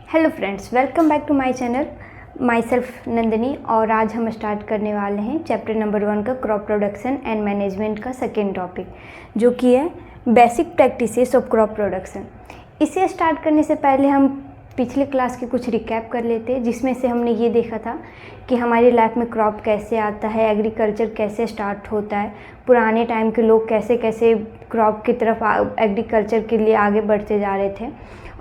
Hello friends, welcome back to my channel. Myself Nandini. और आज हम स्टार्ट करने वाले हैं चैप्टर नंबर 1 का क्रॉप प्रोडक्शन एंड मैनेजमेंट का सेकेंड टॉपिक, जो कि है basic practices of crop production. इसे स्टार्ट करने से पहले हम पिछले क्लास के कुछ रिकैप कर लेते हैं, जिसमें से हमने ये देखा था कि हमारी लाइफ में क्रॉप कैसे आता है, एग्रीकल्चर कैसे स्टार्ट होता है, पुराने टाइम के लोग कैसे कैसे क्रॉप की तरफ एग्रीकल्चर के लिए आगे बढ़ते जा रहे थे,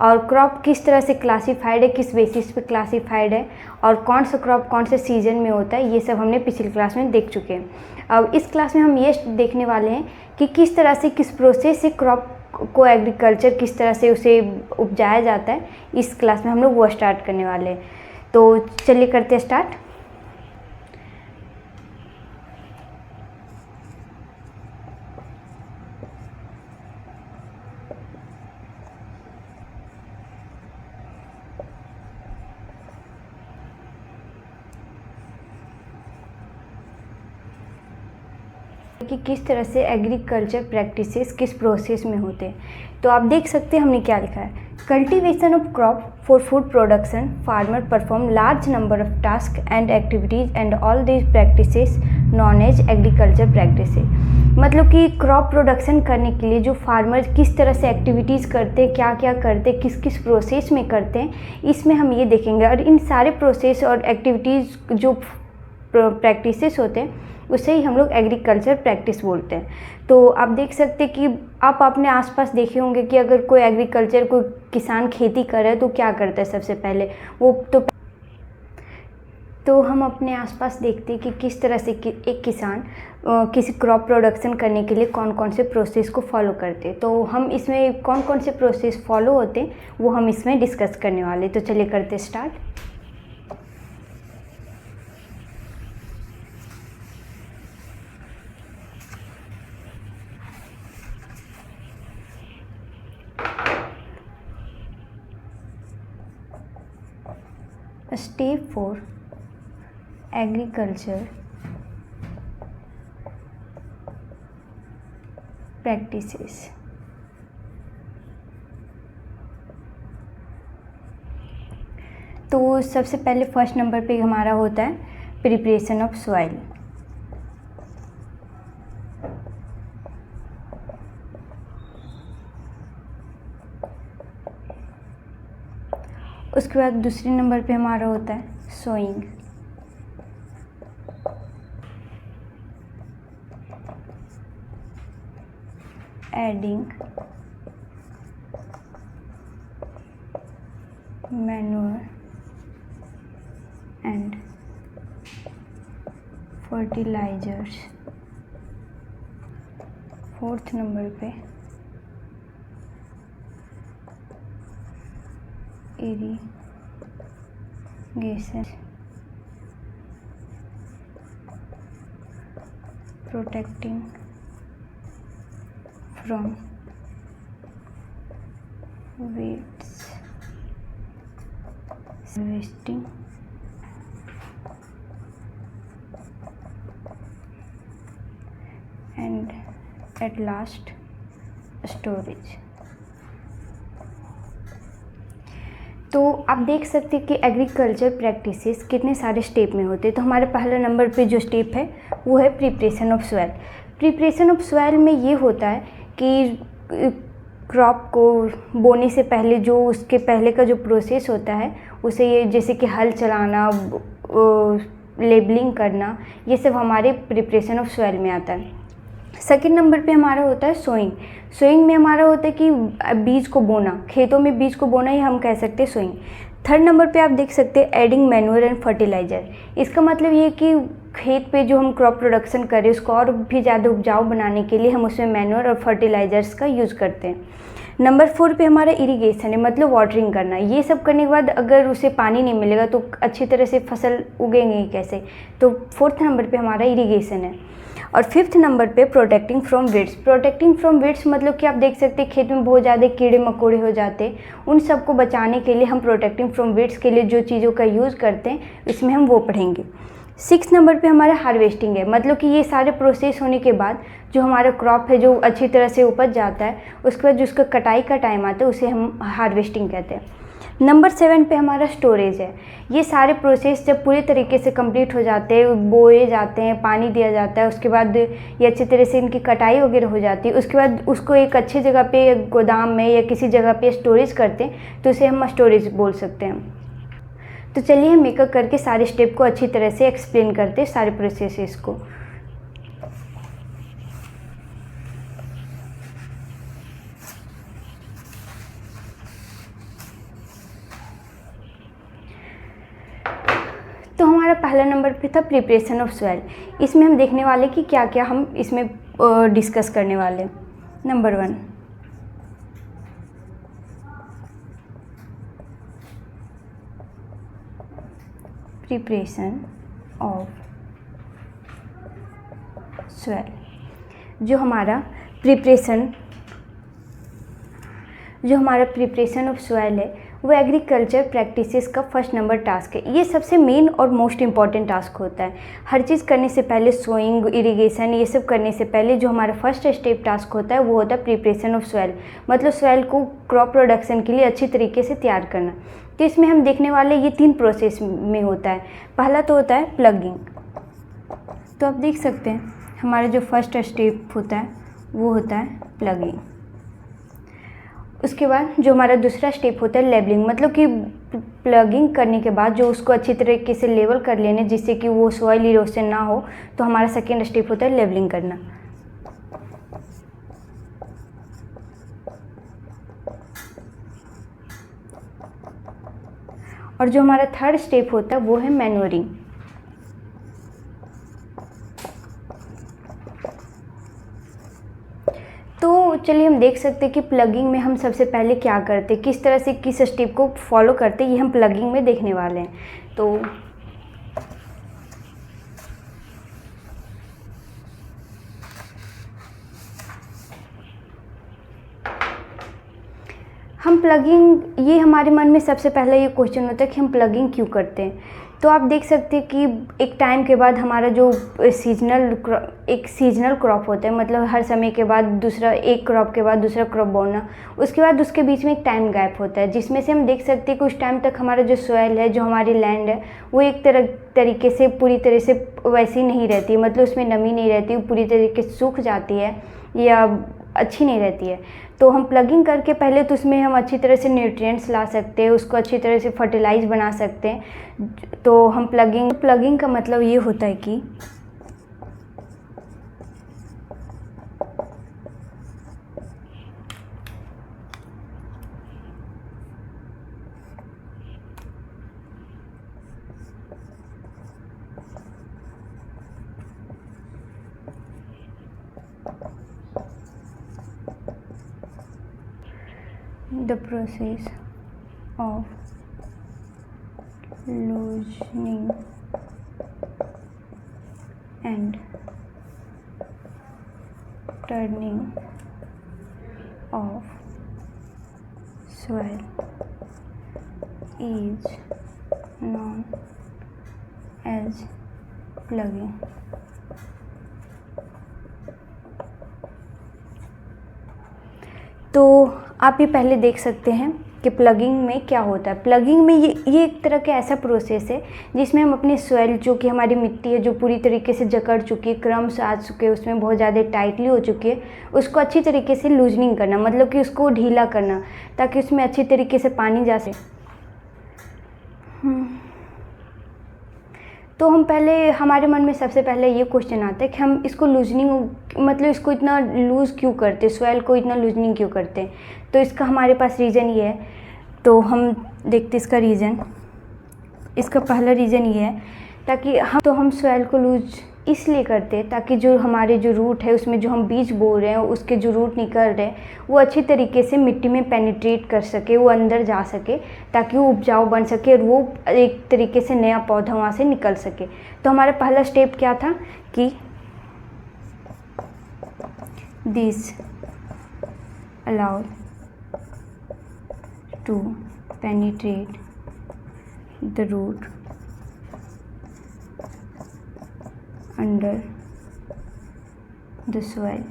और क्रॉप किस तरह से क्लासिफाइड है, किस बेसिस पे क्लासिफाइड है, और कौन सा क्रॉप कौन से सीजन में होता है, ये सब हमने पिछली क्लास में देख चुके हैं। अब इस क्लास में हम ये देखने वाले हैं कि किस तरह से, किस प्रोसेस से क्रॉप को एग्रीकल्चर किस तरह से उसे उपजाया जाता है। इस क्लास में हम लोग वो स्टार्ट करने वाले हैं। तो चलिए करते हैं स्टार्ट। कि किस तरह से एग्रीकल्चर प्रैक्टिसेस किस प्रोसेस में होते हैं। तो आप देख सकते हैं हमने क्या लिखा है। Cultivation of crop for food production, farmer perform large number of task and activities and all these practices known as agriculture practices. मतलब कि क्रॉप प्रोडक्शन करने के लिए जो फार्मर किस तरह से एक्टिविटीज़ करते हैं, क्या क्या करते हैं, किस किस प्रोसेस में करते हैं, इसमें हम ये देखेंगे। और इन सारे प्रोसेस और एक्टिविटीज़ जो प्रैक्टिसेस होते हैं उसे ही हम लोग एग्रीकल्चर प्रैक्टिस बोलते हैं। तो आप देख सकते हैं कि आप अपने आसपास देखे होंगे कि अगर कोई एग्रीकल्चर, कोई किसान खेती कर रहा है तो क्या करता है सबसे पहले वो तो हम अपने आसपास देखते हैं कि किस तरह से एक किसान किसी क्रॉप प्रोडक्शन करने के लिए कौन कौन से प्रोसेस को फॉलो करते हैं। तो हम इसमें कौन कौन से प्रोसेस फॉलो होते हैं वो हम इसमें डिस्कस करने वाले। तो चलिए करते स्टार्ट। Step 4 agriculture practices. तो सबसे पहले फर्स्ट नंबर पे हमारा होता है प्रिपरेशन ऑफ सॉइल। उसके बाद दूसरे नंबर पे हमारा होता है sowing. Adding manure and fertilizers. Fourth number पे irrigation, protecting from weeds, harvesting and at last storage। तो आप देख सकते हैं कि एग्रीकल्चर प्रैक्टिसेस कितने सारे स्टेप में होते हैं। तो हमारे पहले नंबर पे जो स्टेप है वो है preparation of soil. Preparation of soil में ये होता है कि क्रॉप को बोने से पहले जो उसके पहले का जो प्रोसेस होता है उसे, ये जैसे कि हल चलाना, लेबलिंग करना, ये सब हमारे प्रिपरेशन ऑफ सॉइल में आता है। सेकेंड नंबर पे हमारा होता है सोइंग। सोइंग में हमारा होता है कि बीज को बोना, खेतों में बीज को बोना ही हम कह सकते हैं सोइंग। थर्ड नंबर पे आप देख सकते हैं एडिंग मैन्योर एंड फर्टिलाइजर। इसका मतलब ये कि खेत पे जो हम क्रॉप प्रोडक्शन करें उसको और भी ज़्यादा उपजाऊ बनाने के लिए हम उसमें मैन्योर और फर्टिलाइजर्स का यूज़ करते हैं। नंबर 4 पे हमारा इरिगेशन है, मतलब वाटरिंग करना। ये सब करने के बाद अगर उसे पानी नहीं मिलेगा तो अच्छी तरह से फसल उगेंगे कैसे। तो फोर्थ नंबर पे हमारा इरिगेशन है। और फिफ्थ नंबर पे protecting from weeds. Protecting from weeds मतलब कि आप देख सकते हैं खेत में बहुत ज़्यादा कीड़े मकोड़े हो जाते हैं, उन सबको बचाने के लिए हम प्रोटेक्टिंग फ्रॉम वीड्स के लिए जो चीज़ों का यूज़ करते हैं इसमें हम वो पढ़ेंगे। 6 नंबर पे हमारा हार्वेस्टिंग है, मतलब कि ये सारे प्रोसेस होने के बाद जो हमारा क्रॉप है जो अच्छी तरह से उपज जाता है उसके बाद जो उसका कटाई का टाइम आता है उसे हम हार्वेस्टिंग कहते हैं। नंबर 7 पे हमारा स्टोरेज है। ये सारे प्रोसेस जब पूरे तरीके से कंप्लीट हो जाते हैं, बोए जाते हैं, पानी दिया जाता है, उसके बाद ये अच्छी तरह से इनकी कटाई वगैरह हो जाती है, उसके बाद उसको एक अच्छी जगह पे गोदाम में या किसी जगह पे स्टोरेज करते हैं, तो उसे हम स्टोरेज बोल सकते हैं। तो चलिए हम एक एक करके सारे स्टेप को अच्छी तरह से एक्सप्लेन करते हैं, सारे प्रोसेसेस को। तो हमारा पहला नंबर पे था प्रिपरेशन ऑफ सॉइल। इसमें हम देखने वाले कि क्या क्या हम इसमें डिस्कस करने वाले। Number 1, preparation of soil. जो हमारा प्रिपरेशन ऑफ सॉइल है वो एग्रीकल्चर प्रैक्टिसेस का फर्स्ट नंबर टास्क है। ये सबसे मेन और मोस्ट इम्पॉर्टेंट टास्क होता है। हर चीज़ करने से पहले, सोइंग, इरिगेशन, ये सब करने से पहले जो हमारा फर्स्ट स्टेप टास्क होता है वो होता है प्रिपरेशन ऑफ सॉइल, मतलब सॉइल को क्रॉप प्रोडक्शन के लिए अच्छी तरीके से तैयार करना। तो इसमें हम देखने वाले ये 3 प्रोसेस में होता है। पहला तो होता है प्लगिंग। तो आप देख सकते हैं हमारा जो फर्स्ट स्टेप होता है वो होता है प्लगिंग। उसके बाद जो हमारा दूसरा स्टेप होता है लेबलिंग, मतलब कि प्लगिंग करने के बाद जो उसको अच्छी तरीके से लेवल कर लेने जिससे कि वो सॉइल इरोशन ना हो, तो हमारा सेकेंड स्टेप होता है लेबलिंग करना। और जो हमारा थर्ड स्टेप होता है वो है मैन्योरिंग। तो चलिए हम देख सकते हैं कि प्लगिंग में हम सबसे पहले क्या करते हैं, किस तरह से किस स्टेप को फॉलो करते हैं, ये हम प्लगिंग में देखने वाले हैं। तो हम प्लगिंग, ये हमारे मन में सबसे पहला ये क्वेश्चन होता है कि हम प्लगिंग क्यों करते हैं। तो आप देख सकते हैं कि एक टाइम के बाद हमारा जो सीजनल क्रॉप होता है, मतलब हर समय के बाद दूसरा, एक क्रॉप के बाद दूसरा क्रॉप बोना, उसके बाद उसके बीच में एक टाइम गैप होता है, जिसमें से हम देख सकते हैं कि उस टाइम तक हमारा जो सॉइल है, जो हमारी लैंड है, वो एक तरीके से पूरी तरह से वैसी नहीं रहती है, मतलब उसमें नमी नहीं रहती, वो पूरी तरीके से सूख जाती है या अच्छी नहीं रहती है। तो हम प्लगिंग करके पहले तो उसमें हम अच्छी तरह से न्यूट्रिएंट्स ला सकते हैं, उसको अच्छी तरह से फर्टिलाइज बना सकते हैं। तो हम प्लगिंग का मतलब ये होता है कि the process of loosening and turning of soil is known as plugging। तो आप ये पहले देख सकते हैं कि प्लगिंग में क्या होता है। प्लगिंग में ये एक तरह का ऐसा प्रोसेस है जिसमें हम अपनी सॉइल, जो कि हमारी मिट्टी है, जो पूरी तरीके से जकड़ चुकी है, क्रम्स आ चुके हैं, उसमें बहुत ज़्यादा टाइटली हो चुकी है, उसको अच्छी तरीके से लूजनिंग करना, मतलब कि उसको ढीला करना ताकि उसमें अच्छी तरीके से पानी जा सके। तो हम पहले, हमारे मन में सबसे पहले ये क्वेश्चन आता है कि हम इसको लूजनिंग, मतलब इसको इतना लूज़ क्यों करते, सॉइल को इतना लूजनिंग क्यों करते हैं। तो इसका हमारे पास रीज़न ये है। तो हम देखते इसका रीज़न। इसका पहला रीज़न ये है ताकि हम सॉइल को लूज इसलिए करते हैं ताकि जो हमारे जो रूट है, उसमें जो हम बीज बो रहे हैं, उसके जो रूट निकल रहे हैं वो अच्छी तरीके से मिट्टी में पेनिट्रेट कर सके, वो अंदर जा सके, ताकि वो उपजाऊ बन सके और वो एक तरीके से नया पौधा वहाँ से निकल सके। तो हमारा पहला स्टेप क्या था कि this allowed to penetrate the root under the soil।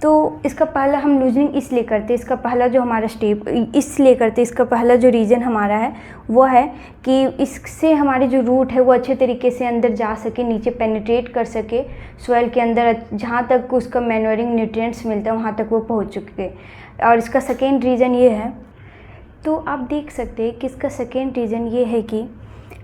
तो इसका पहला हम लूजनिंग इसलिए करते हैं, इसका पहला जो हमारा स्टेप इसलिए करते हैं, इसका पहला जो रीज़न हमारा है वो है कि इससे हमारे जो रूट है वो अच्छे तरीके से अंदर जा सके, नीचे पेनिट्रेट कर सके सॉइल के अंदर, जहाँ तक उसका मैन्योरिंग न्यूट्रिएंट्स मिलता है वहाँ तक वो पहुँच चुके। और इसका सेकेंड रीज़न ये है, तो आप देख सकते हैं कि इसका सेकेंड रीज़न ये है कि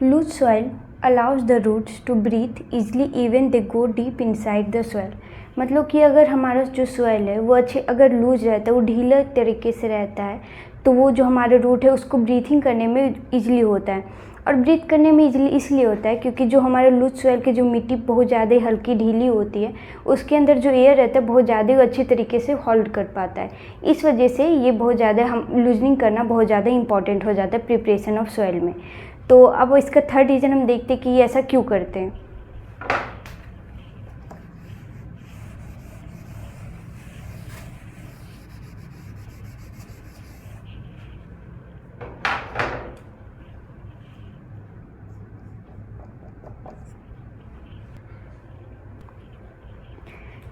loose soil allows the roots to breathe easily even they go deep inside the soil. मतलब कि अगर हमारा जो सॉइल है वो अच्छे अगर लूज रहता है, वो ढीला तरीके से रहता है, तो वो जो हमारा रूट है उसको ब्रीथिंग करने में ईजिली होता है। और ब्रीथ करने में ईजिली इसलिए होता है क्योंकि जो हमारे लूज सॉइल की जो मिट्टी बहुत ज़्यादा हल्की ढीली होती है, उसके अंदर जो एयर रहता है बहुत ज़्यादा अच्छी तरीके से होल्ड कर पाता है। इस वजह से ये बहुत ज़्यादा हम लूजनिंग करना बहुत ज़्यादा इंपॉर्टेंट हो जाता है प्रिपरेशन ऑफ सॉइल में। तो अब इसका थर्ड रीज़न हम देखते हैं कि ये ऐसा क्यों करते हैं।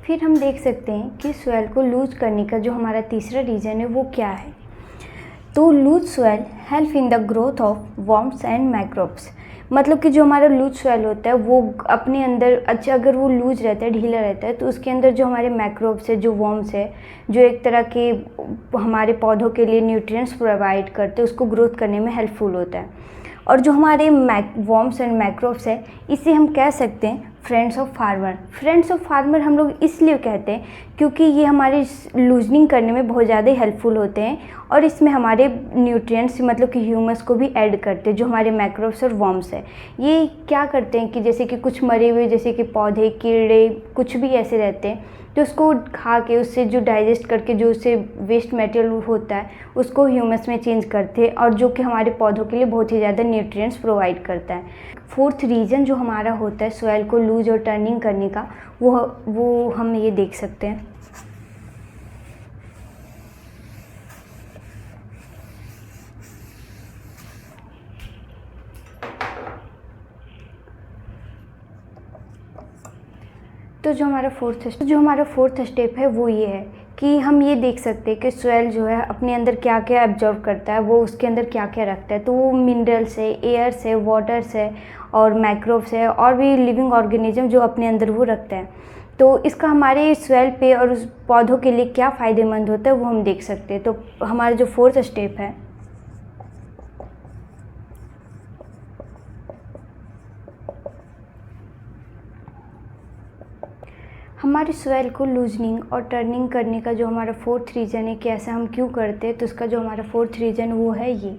फिर हम देख सकते हैं कि सॉइल को लूज करने का जो हमारा तीसरा रीज़न है वो क्या है। तो loose soil help in the growth of worms and microbes. मतलब कि जो हमारा लूज सॉइल होता है वो अपने अंदर अच्छा, अगर वो लूज रहता है, ढीला रहता है, तो उसके अंदर जो हमारे माइक्रोब्स है, जो वर्म्स है, जो एक तरह के हमारे पौधों के लिए न्यूट्रिएंट्स प्रोवाइड करते हैं, उसको ग्रोथ करने में हेल्पफुल होता है। और जो हमारे वर्म्स एंड माइक्रोब्स है, इसे हम कह सकते हैं friends of farmer. Friends of farmer हम लोग इसलिए कहते हैं क्योंकि ये हमारे लूजनिंग करने में बहुत ज़्यादा हेल्पफुल होते हैं और इसमें हमारे न्यूट्रिएंट्स मतलब कि ह्यूमस को भी ऐड करते हैं। जो हमारे माइक्रोब्स और वर्म्स है, ये क्या करते हैं कि जैसे कि कुछ मरे हुए जैसे कि पौधे, कीड़े, कुछ भी ऐसे रहते हैं, तो उसको खा के उससे जो डाइजेस्ट करके जो उससे वेस्ट मटेरियल होता है उसको ह्यूमस में चेंज करते हैं, और जो कि हमारे पौधों के लिए बहुत ही ज़्यादा न्यूट्रिएंट्स प्रोवाइड करता है। फोर्थ रीज़न जो हमारा होता है सॉइल को लूज और टर्निंग करने का, वो हम ये देख सकते हैं। तो जो हमारा फोर्थ स्टेप है वो ये है कि हम ये देख सकते हैं कि सॉइल जो है अपने अंदर क्या क्या एब्जॉर्ब करता है, वो उसके अंदर क्या क्या रखता है। तो वो मिनरल्स है, एयर्स है, वाटर्स है और माइक्रोब्स है और भी लिविंग ऑर्गेनिज्म जो अपने अंदर वो रखता है। तो इसका हमारे सॉइल पे और उस पौधों के लिए क्या फ़ायदेमंद होता है वो हम देख सकते हैं। तो हमारा जो फोर्थ स्टेप है, हमारे सॉइल को लूजनिंग और टर्निंग करने का जो हमारा फोर्थ रीज़न है कि ऐसा हम क्यों करते हैं, तो उसका जो हमारा फोर्थ रीज़न वो है ये,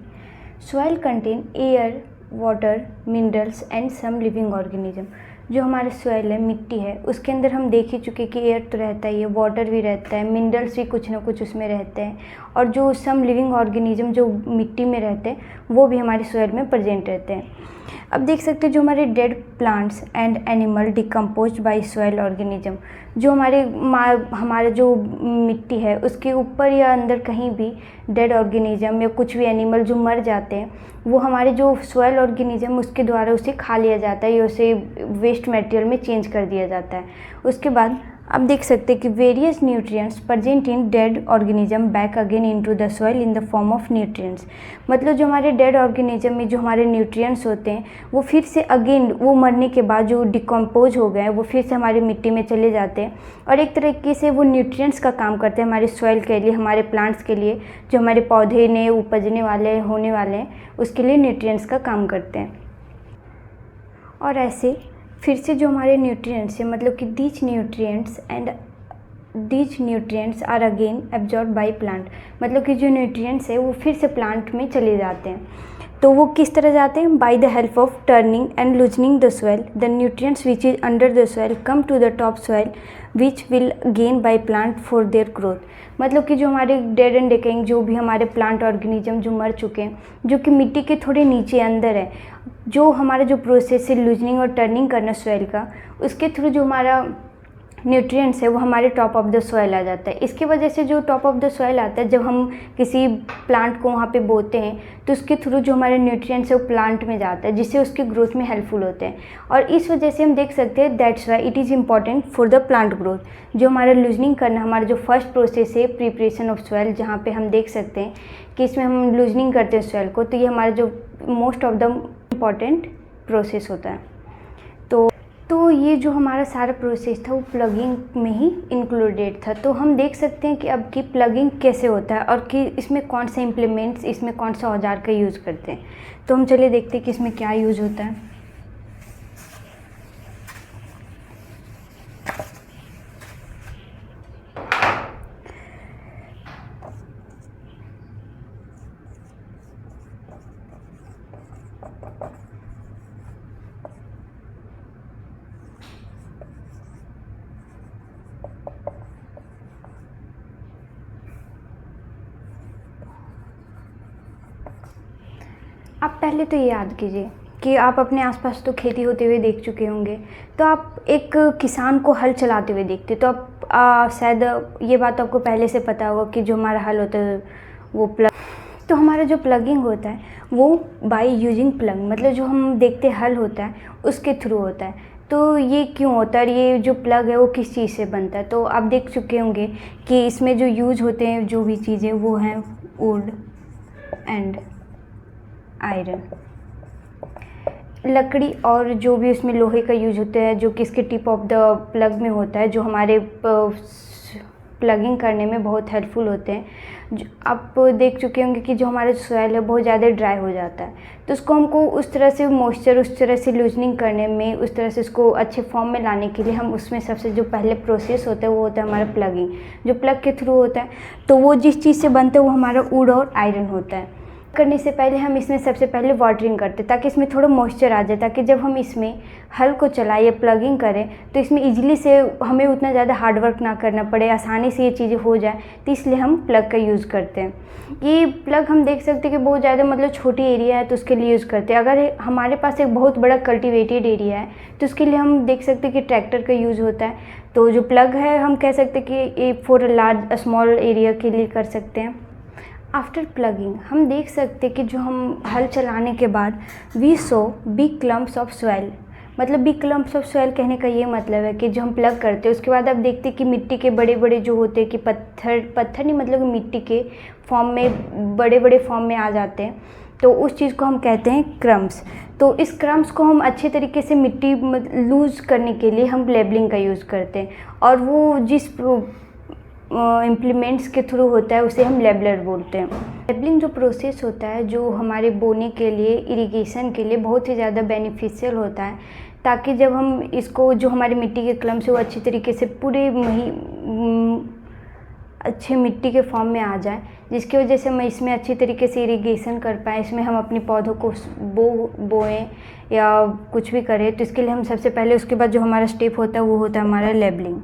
soil contain air, water, minerals and some living organism. जो हमारा सॉइल है, मिट्टी है, उसके अंदर हम देख ही चुके कि एयर तो रहता ही है, वाटर भी रहता है, मिनरल्स भी कुछ ना कुछ उसमें रहते हैं, और जो सम लिविंग ऑर्गेनिज्म जो मिट्टी में रहते हैं वो भी हमारे सॉइल में प्रेजेंट रहते हैं। अब देख सकते हैं जो हमारे dead plants and animal decompose by soil organism, जो हमारा जो मिट्टी है उसके ऊपर या अंदर कहीं भी डेड ऑर्गेनिज्म या कुछ भी एनिमल जो मर जाते हैं, वो हमारे जो सॉइल ऑर्गेनिज्म उसके द्वारा उसे खा लिया जाता है या उसे वेस्ट मटेरियल में चेंज कर दिया जाता है। उसके बाद आप देख सकते हैं कि various nutrients present in dead organism back again into the soil in the form of nutrients. मतलब जो हमारे डेड ऑर्गेनिज्म में जो हमारे न्यूट्रिएंट्स होते हैं वो फिर से अगेन वो मरने के बाद जो डिकम्पोज हो गए हैं वो फिर से हमारी मिट्टी में चले जाते हैं और एक तरीके से वो न्यूट्रिएंट्स का काम करते हैं हमारे सॉइल के लिए, हमारे प्लांट्स के लिए, जो हमारे पौधे ने उपजने वाले होने वाले हैं उसके लिए न्यूट्रिएंट्स का काम करते हैं। और ऐसे फिर से जो हमारे न्यूट्रिएंट्स हैं, मतलब कि these nutrients are again absorb by plant. मतलब कि जो न्यूट्रिएंट्स है वो फिर से प्लांट में चले जाते हैं। तो वो किस तरह जाते हैं? By the help of turning and loosening the soil, the nutrients which is under the soil come to the top soil which will gain by plant for their growth. मतलब कि जो हमारे डेड एंड डिकेइंग जो भी हमारे plant organism जो मर चुके हैं, जो कि मिट्टी के थोड़े नीचे अंदर है, जो हमारा जो प्रोसेस है लूजनिंग और टर्निंग करना सॉइल का, उसके थ्रू जो हमारा न्यूट्रिएंट्स है वो हमारे टॉप ऑफ द सॉइल आ जाता है। इसकी वजह से जो टॉप ऑफ द सॉइल आता है, जब हम किसी प्लांट को वहाँ पे बोते हैं तो उसके थ्रू जो हमारे न्यूट्रिएंट्स है वो प्लांट में जाता है, जिससे उसकी ग्रोथ में हेल्पफुल होते हैं। और इस वजह से हम देख सकते हैं that's why it is important for the plant growth. जो हमारा लूजनिंग करना, हमारा जो फर्स्ट प्रोसेस है प्रिपरेशन ऑफ सॉइल, जहाँ पर हम देख सकते हैं कि इसमें हम लूजनिंग करते हैं सॉइल को, तो ये हमारा जो most of the important process होता है। तो ये जो हमारा सारा प्रोसेस था वो प्लगिंग में ही इंक्लूडेड था। तो हम देख सकते हैं कि अब की प्लगिंग कैसे होता है और कि इसमें कौन सा इम्प्लीमेंट्स, इसमें कौन सा औजार का यूज़ करते हैं। तो हम चलिए देखते हैं कि इसमें क्या यूज़ होता है। आप पहले तो ये याद कीजिए कि आप अपने आसपास तो खेती होते हुए देख चुके होंगे, तो आप एक किसान को हल चलाते हुए देखते, तो आप शायद ये बात आपको पहले से पता होगा कि जो हमारा हल होता है वो तो हमारा जो प्लगिंग होता है वो बाय यूजिंग प्लग, मतलब जो हम देखते हल होता है उसके थ्रू होता है। तो ये क्यों होता है, ये जो प्लग है वो किस चीज़ से बनता है। तो आप देख चुके होंगे कि इसमें जो यूज़ होते हैं जो भी चीज़ें वो हैं वुड एंड आयरन, लकड़ी, और जो भी उसमें लोहे का यूज होता है जो कि इसके टिप ऑफ द प्लग में होता है, जो हमारे प्लगिंग करने में बहुत हेल्पफुल होते हैं। आप देख चुके होंगे कि जो हमारा सॉइल है बहुत ज़्यादा ड्राई हो जाता है, तो उसको हमको उस तरह से मॉइस्चर, उस तरह से लूजनिंग करने में, उस तरह से उसको अच्छे फॉर्म में लाने के लिए हम उसमें सबसे जो पहले प्रोसेस होता है वो होता है हमारा प्लगिंग, जो प्लग के थ्रू होता है। तो वो जिस चीज़ से बनता है वो हमारा वुड और आयरन होता है। करने से पहले हम इसमें सबसे पहले वाटरिंग करते ताकि इसमें थोड़ा मॉइस्चर आ जाए, ताकि जब हम इसमें हल को चलाएं या प्लगिंग करें तो इसमें इजीली से हमें उतना ज़्यादा हार्ड वर्क ना करना पड़े, आसानी से ये चीज़ें हो जाए। तो इसलिए हम प्लग का यूज़ करते हैं। ये प्लग हम देख सकते हैं कि बहुत ज़्यादा मतलब छोटी एरिया है तो उसके लिए यूज़ करते हैं। अगर हमारे पास एक बहुत बड़ा कल्टिवेटेड एरिया है तो उसके लिए हम देख सकते हैं कि ट्रैक्टर का यूज़ होता है। तो जो प्लग है हम कह सकते हैं कि ये फॉर लार्ज स्मॉल एरिया के लिए कर सकते हैं। आफ्टर प्लगिंग हम देख सकते हैं कि जो हम हल चलाने के बाद we so big clumps of soil, मतलब बिग क्लम्प्स ऑफ सॉइल कहने का ये मतलब है कि जो हम प्लग करते हैं उसके बाद आप देखते हैं कि मिट्टी के बड़े बड़े जो होते हैं कि पत्थर नहीं, मतलब मिट्टी के फॉर्म में बड़े बड़े फॉर्म में आ जाते हैं, तो उस चीज़ को हम कहते हैं क्रम्स। तो इस क्रम्स को हम अच्छे तरीके से मिट्टी लूज़ करने के लिए हम लेबलिंग का यूज़ करते हैं, और वो जिस इम्प्लीमेंट्स के थ्रू होता है उसे हम लेबलर बोलते हैं। लेबलिंग जो प्रोसेस होता है जो हमारे बोने के लिए, इरिगेशन के लिए बहुत ही ज़्यादा बेनिफिशियल होता है, ताकि जब हम इसको जो हमारे मिट्टी के क्लम्स है वो अच्छी तरीके से पूरे अच्छे मिट्टी के फॉर्म में आ जाए, जिसकी वजह से हम इसमें अच्छी तरीके से इरिगेशन कर पाएँ, इसमें हम अपने पौधों को बोएं या कुछ भी करें। तो इसके लिए हम सबसे पहले, उसके बाद जो हमारा स्टेप होता है वो होता है हमारा लेबलिंग।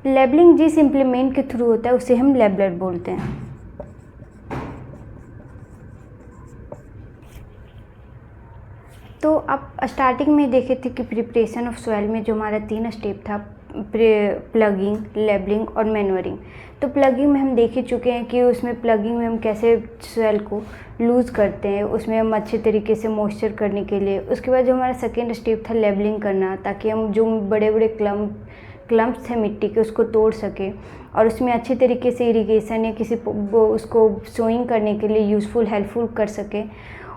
लेबलिंग जिस इम्प्लीमेंट के थ्रू होता है उसे हम लेबलर बोलते हैं। तो आप स्टार्टिंग में देखे थे कि प्रिपरेशन ऑफ सॉइल में जो हमारा 3 स्टेप था, प्लगिंग, लेबलिंग और मैन्योरिंग। तो प्लगिंग में हम देख ही चुके हैं कि उसमें प्लगिंग में हम कैसे सॉइल को लूज़ करते हैं, उसमें हम अच्छे तरीके से मॉइस्चर करने के लिए। उसके बाद जो हमारा सेकेंड स्टेप था लेबलिंग करना, ताकि हम जो बड़े बड़े क्लम्प्स है मिट्टी के उसको तोड़ सके और उसमें अच्छे तरीके से इरिगेशन या किसी उसको सोइंग करने के लिए यूज़फुल, हेल्पफुल कर सके।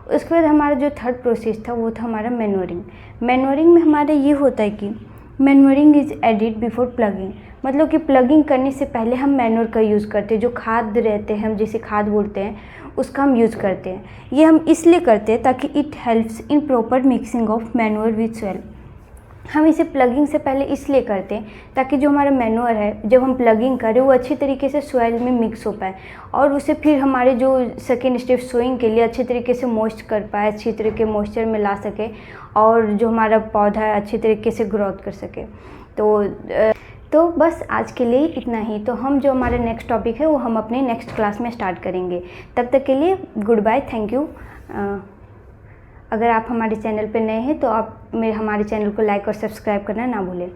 उसके बाद हमारा जो थर्ड प्रोसेस था वो था हमारा मैन्योरिंग। मैन्योरिंग में हमारा ये होता है कि manuring is added before plugging, मतलब कि प्लगिंग करने से पहले हम मैन्योर का यूज़ करते हैं। जो खाद रहते हैं, हम जिसे खाद बोलते हैं, उसका हम यूज़ करते हैं। ये हम इसलिए करते हैं ताकि it helps in proper mixing of manure with soil. हम इसे प्लगिंग से पहले इसलिए करते हैं ताकि जो हमारा मैन्योर है जब हम प्लगिंग करें वो अच्छी तरीके से सॉइल में मिक्स हो पाए, और उसे फिर हमारे जो सेकेंड स्टेप सोइंग के लिए अच्छे तरीके से मॉइस्ट कर पाए, अच्छी तरीके मॉइस्चर में ला सके, और जो हमारा पौधा है अच्छी तरीके से ग्रोथ कर सके। तो बस आज के लिए इतना ही। तो हम जो हमारा नेक्स्ट टॉपिक है वो हम अपने नेक्स्ट क्लास में स्टार्ट करेंगे। तब तक के लिए गुड बाय, थैंक यू। अगर आप हमारे चैनल पर नए हैं तो आप हमारे चैनल को लाइक और सब्सक्राइब करना ना भूलें।